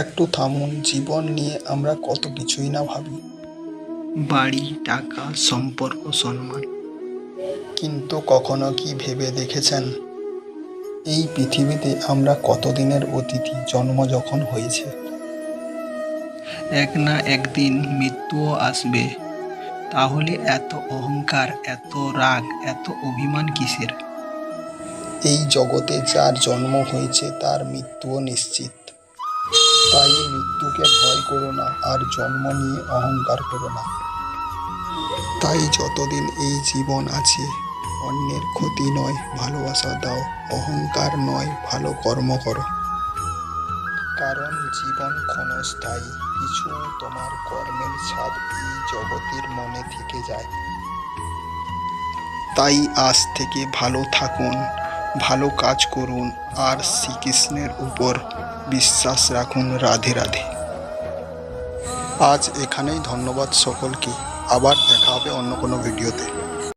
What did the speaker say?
একটু থামুন, জীবন নিয়ে আমরা কত কিছুই না ভাবি। বাড়ি, টাকা, সম্পর্ক, সম্মান। কিন্তু কখনো কি ভেবে দেখেছেন এই পৃথিবীতে আমরা কতদিনের অতিথি? জন্ম যখন হয়েছে, এক না একদিন মৃত্যুও আসবে। তাহলে এত অহংকার, এত রাগ, এত অভিমান কিসের? এই জগতে যার জন্ম হয়েছে তার মৃত্যুও নিশ্চিত। তাই মৃত্যুকে ভয় করো না, আর জন্ম নিয়ে অহংকার করো না। তাই যতদিন এই জীবন আছে, অন্যের ক্ষতি নয় ভালোবাসা দাও, অহংকার নয় ভালো কর্ম করো। কারণ জীবন ক্ষণস্থায়ী, কিছু তোমার কর্মের ছাপ এই জগতের মনে থেকে যায়। তাই আজ থেকে ভালো থাকুন, ভালো কাজ করুন, আর শ্রীকৃষ্ণের উপর বিশ্বাস রাখুন। রাধে রাধে। আজ এখানেই, ধন্যবাদ সকলকে। আবার দেখা হবে অন্য কোনো ভিডিওতে।